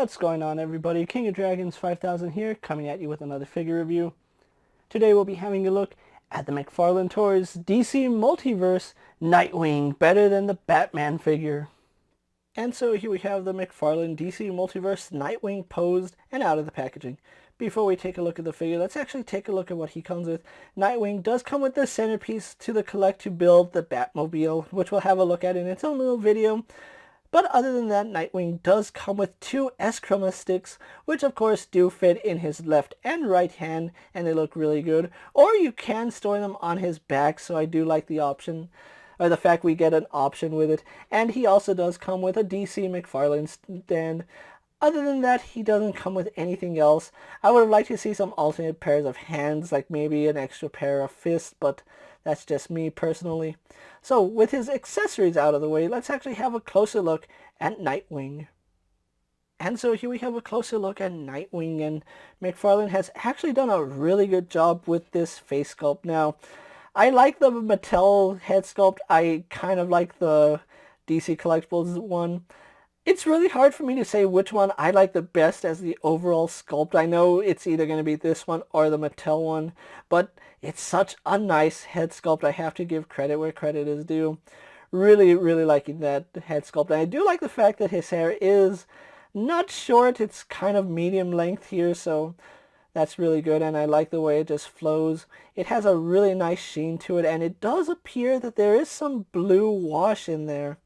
What's going on, everybody? King of Dragons 5000 here, coming at you with another figure review. Today we'll be having a look at the McFarlane Toys DC Multiverse Nightwing, better than the Batman figure. And so here we have the McFarlane DC Multiverse Nightwing posed and out of the packaging. Before we take a look at the figure, let's actually take a look at what he comes with. Nightwing does come with the centerpiece to the collect to build the Batmobile, which we'll have a look at in its own little video. But other than that, Nightwing does come with two S-Chroma sticks, which of course do fit in his left and right hand, and they look really good. Or you can store them on his back, so I do like the option, or the fact we get an option with it. And he also does come with a DC McFarlane stand. Other than that, he doesn't come with anything else. I would have liked to see some alternate pairs of hands, like maybe an extra pair of fists, but that's just me personally. So with his accessories out of the way, let's actually have a closer look at Nightwing. And so here we have a closer look at Nightwing, and McFarlane has actually done a really good job with this face sculpt. Now, I like the Mattel head sculpt. I kind of like the DC Collectibles one. It's really hard for me to say which one I like the best as the overall sculpt. I know it's either going to be this one or the Mattel one, but it's such a nice head sculpt. I have to give credit where credit is due. Really, really liking that head sculpt. And I do like the fact that his hair is not short. It's kind of medium length here, so that's really good. And I like the way it just flows. It has a really nice sheen to it, and it does appear that there is some blue wash in there.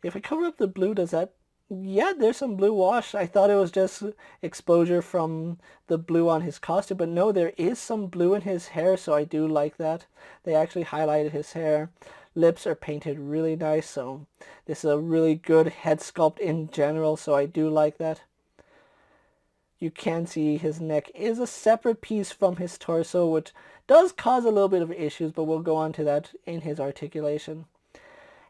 If I cover up the blue, does that... Yeah, there's some blue wash. I thought it was just exposure from the blue on his costume, but no, there is some blue in his hair, so I do like that. They actually highlighted his hair. Lips are painted really nice, so this is a really good head sculpt in general, so I do like that. You can see his neck is a separate piece from his torso, which does cause a little bit of issues, but we'll go on to that in his articulation.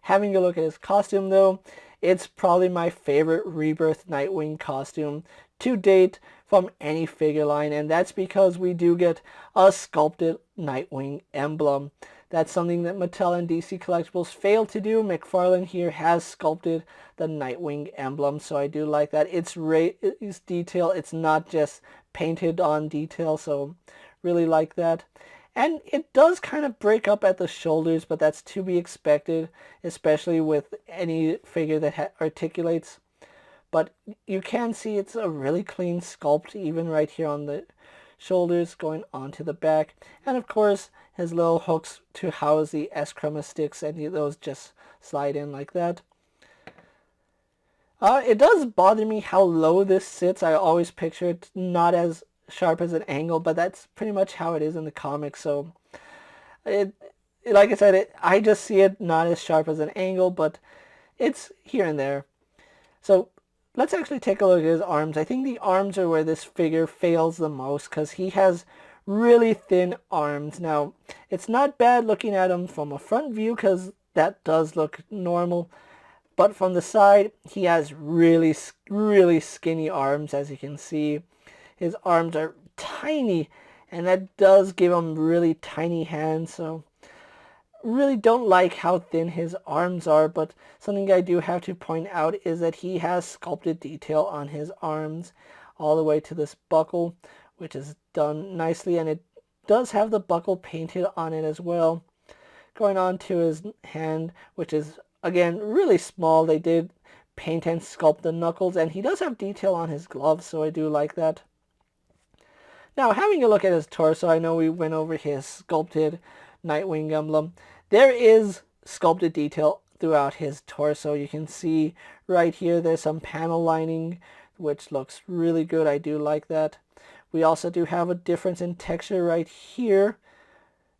Having a look at his costume, though, it's probably my favorite Rebirth Nightwing costume to date from any figure line, and that's because we do get a sculpted Nightwing emblem. That's something that Mattel and DC Collectibles failed to do. McFarlane here has sculpted the Nightwing emblem, so I do like that. It's detail. It's not just painted on detail, so really like that. And it does kind of break up at the shoulders, but that's to be expected, especially with any figure that articulates. But you can see it's a really clean sculpt, even right here on the shoulders going onto the back. And of course, his little hooks to house the S-Chroma sticks, and those just slide in like that. It does bother me how low this sits. I always picture it not as sharp as an angle, but that's pretty much how it is in the comics. So like I said, I just see it not as sharp as an angle, but it's here and there. So let's actually take a look at his arms. I think the arms are where this figure fails the most, because he has really thin arms. Now, it's not bad looking at him from a front view, because that does look normal, but from the side he has really, really skinny arms. As you can see, his arms are tiny, and that does give him really tiny hands, so really don't like how thin his arms are. But something I do have to point out is that he has sculpted detail on his arms all the way to this buckle, which is done nicely, and it does have the buckle painted on it as well. Going on to his hand, which is again really small. They did paint and sculpt the knuckles, and he does have detail on his gloves, so I do like that. Now, having a look at his torso, I know we went over his sculpted Nightwing emblem. There is sculpted detail throughout his torso. You can see right here there's some panel lining, which looks really good. I do like that. We also do have a difference in texture right here.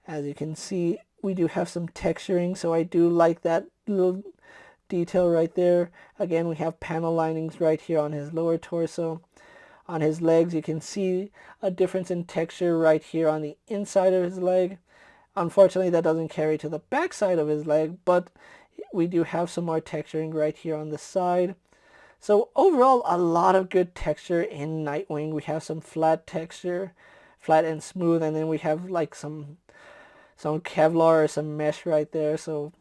As you can see, we do have some texturing, so I do like that little detail right there. Again, we have panel linings right here on his lower torso. On his legs, you can see a difference in texture right here on the inside of his leg. Unfortunately, that doesn't carry to the back side of his leg, but we do have some more texturing right here on the side. So overall, a lot of good texture in Nightwing. We have some flat texture, flat and smooth, and then we have like some Kevlar or some mesh right there, so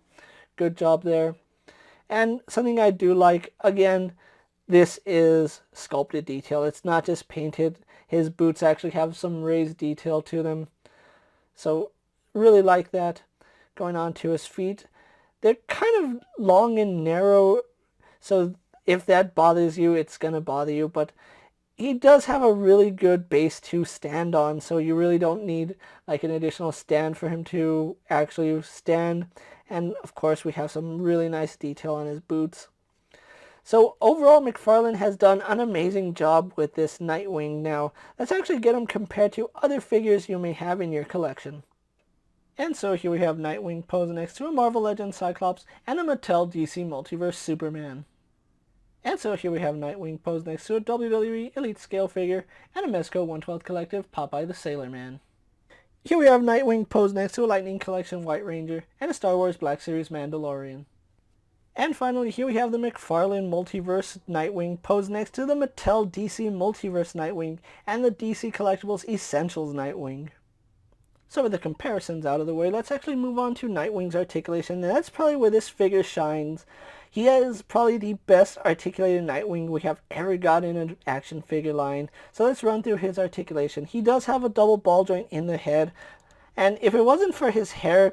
good job there. And something I do like, again, this is sculpted detail. It's not just painted. His boots actually have some raised detail to them. So really like that. Going on to his feet. They're kind of long and narrow. So if that bothers you, it's going to bother you. But he does have a really good base to stand on. So you really don't need like an additional stand for him to actually stand. And of course we have some really nice detail on his boots. So overall, McFarlane has done an amazing job with this Nightwing. Now, let's actually get him compared to other figures you may have in your collection. And so here we have Nightwing posed next to a Marvel Legends Cyclops and a Mattel DC Multiverse Superman. And so here we have Nightwing posed next to a WWE Elite Scale figure and a Mezco 1/12 Collective Popeye the Sailor Man. Here we have Nightwing posed next to a Lightning Collection White Ranger and a Star Wars Black Series Mandalorian. And finally, here we have the McFarlane Multiverse Nightwing posed next to the Mattel DC Multiverse Nightwing and the DC Collectibles Essentials Nightwing. So with the comparisons out of the way, let's actually move on to Nightwing's articulation, and that's probably where this figure shines. He is probably the best articulated Nightwing we have ever got in an action figure line. So let's run through his articulation. He does have a double ball joint in the head, and if it wasn't for his hair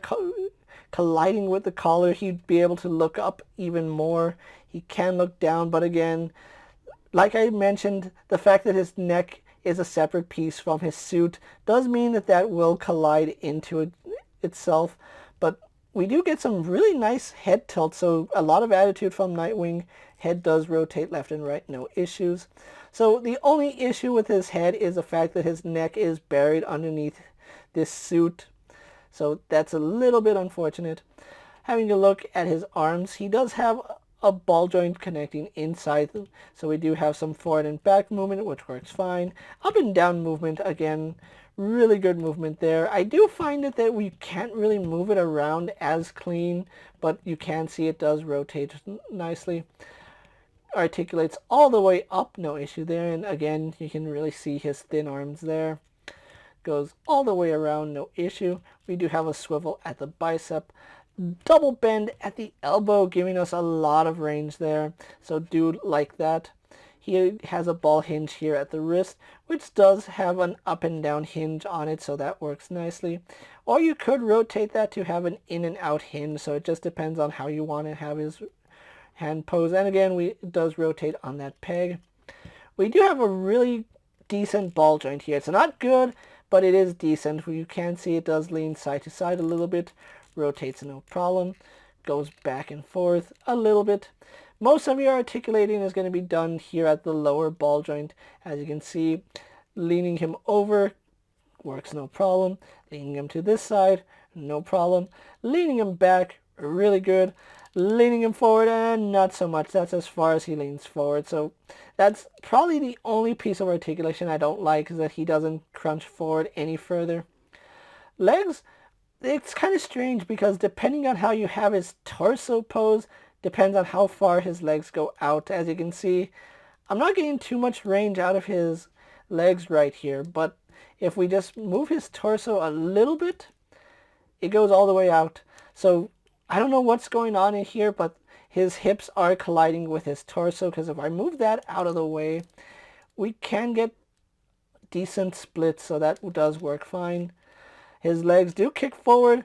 colliding with the collar, he'd be able to look up even more. He can look down, but again, like I mentioned, the fact that his neck is a separate piece from his suit does mean that that will collide into itself. But we do get some really nice head tilt, so a lot of attitude from Nightwing. Head does rotate left and right, no issues. So the only issue with his head is the fact that his neck is buried underneath this suit. So that's a little bit unfortunate. Having a look at his arms, he does have a ball joint connecting inside them. So we do have some forward and back movement, which works fine. Up and down movement, again, really good movement there. I do find it that we can't really move it around as clean, but you can see it does rotate nicely. Articulates all the way up, no issue there. And again, you can really see his thin arms there. Goes all the way around, no issue. We do have a swivel at the bicep, double bend at the elbow, giving us a lot of range there, so do like that. He has a ball hinge here at the wrist, which does have an up and down hinge on it, so that works nicely. Or you could rotate that to have an in and out hinge, so it just depends on how you want to have his hand pose. And again, it does rotate on that peg. We do have a really decent ball joint here. It's not good, but it is decent. You can see it does lean side to side a little bit, rotates no problem, goes back and forth a little bit. Most of your articulating is going to be done here at the lower ball joint. As you can see, leaning him over works no problem, leaning him to this side, no problem, leaning him back, really good, leaning him forward, and not so much. That's as far as he leans forward. So that's probably the only piece of articulation I don't like, is that he doesn't crunch forward any further. Legs, it's kind of strange because depending on how you have his torso pose, depends on how far his legs go out. As you can see, I'm not getting too much range out of his legs right here, but if we just move his torso a little bit, it goes all the way out. So I don't know what's going on in here, but his hips are colliding with his torso, because if I move that out of the way, we can get decent splits, so that does work fine. His legs do kick forward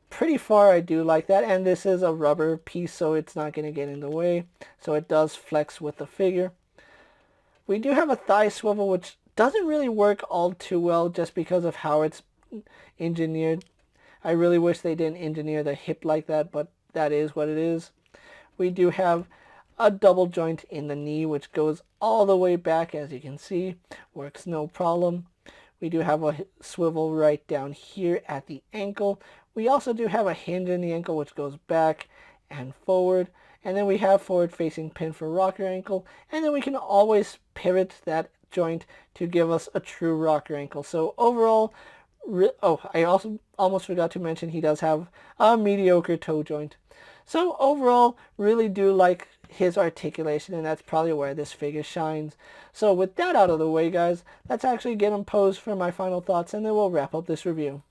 pretty far. I do like that, and this is a rubber piece, so it's not going to get in the way, so it does flex with the figure. We do have a thigh swivel, which doesn't really work all too well just because of how it's engineered. I really wish they didn't engineer the hip like that, but that is what it is. We do have a double joint in the knee, which goes all the way back, as you can see. Works no problem. We do have a swivel right down here at the ankle. We also do have a hinge in the ankle, which goes back and forward. And then we have forward-facing pin for rocker ankle. And then we can always pivot that joint to give us a true rocker ankle. So overall, I also almost forgot to mention he does have a mediocre toe joint. So overall, really do like his articulation, and that's probably where this figure shines. So with that out of the way, guys, let's actually get him posed for my final thoughts, and then we'll wrap up this review.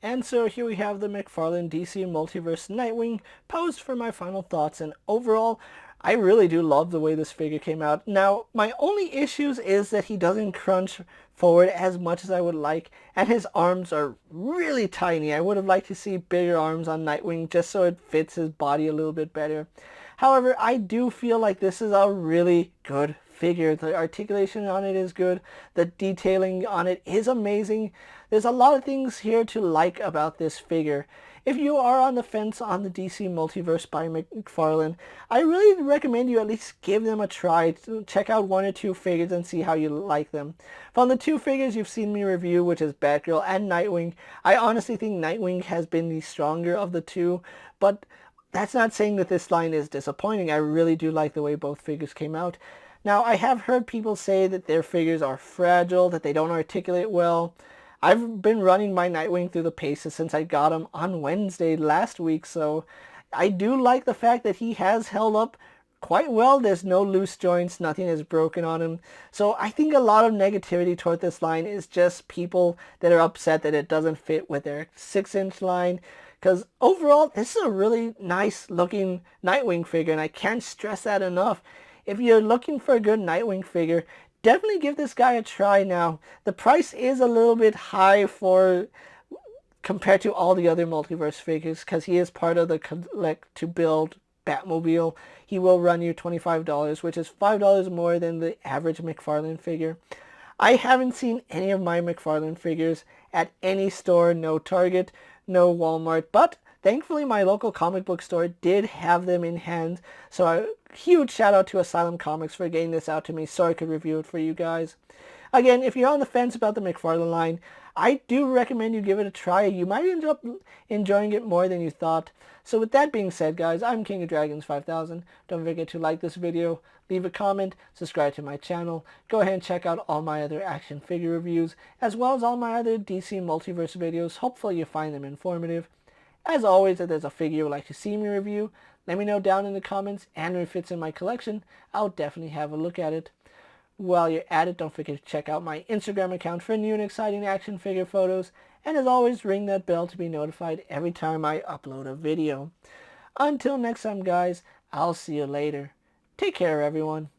And so here we have the McFarlane DC Multiverse Nightwing posed for my final thoughts, and overall I really do love the way this figure came out. Now my only issues is that he doesn't crunch forward as much as I would like, and his arms are really tiny. I would have liked to see bigger arms on Nightwing just so it fits his body a little bit better. However, I do feel like this is a really good figure. The articulation on it is good. The detailing on it is amazing. There's a lot of things here to like about this figure. If you are on the fence on the DC Multiverse by McFarlane, I really recommend you at least give them a try. Check out one or two figures and see how you like them. From the two figures you've seen me review, which is Batgirl and Nightwing, I honestly think Nightwing has been the stronger of the two, but that's not saying that this line is disappointing. I really do like the way both figures came out. Now, I have heard people say that their figures are fragile, that they don't articulate well. I've been running my Nightwing through the paces since I got him on Wednesday last week, so I do like the fact that he has held up quite well. There's no loose joints, nothing is broken on him. So I think a lot of negativity toward this line is just people that are upset that it doesn't fit with their 6-inch line. Because overall, this is a really nice looking Nightwing figure, and I can't stress that enough. If you're looking for a good Nightwing figure, definitely give this guy a try now. The price is a little bit high compared to all the other Multiverse figures, because he is part of the collect to build Batmobile. He will run you $25, which is $5 more than the average McFarlane figure. I haven't seen any of my McFarlane figures at any store, no Target, no Walmart, but thankfully my local comic book store did have them in hand, so a huge shout out to Asylum Comics for getting this out to me so I could review it for you guys. Again, if you're on the fence about the McFarlane line, I do recommend you give it a try. You might end up enjoying it more than you thought. So with that being said, guys, I'm King of Dragons 5000. Don't forget to like this video, leave a comment, subscribe to my channel. Go ahead and check out all my other action figure reviews, as well as all my other DC Multiverse videos. Hopefully you find them informative. As always, if there's a figure you would like to see me review, let me know down in the comments, and if it fits in my collection, I'll definitely have a look at it. While you're at it, don't forget to check out my Instagram account for new and exciting action figure photos, and as always, ring that bell to be notified every time I upload a video. Until next time, guys, I'll see you later. Take care, everyone.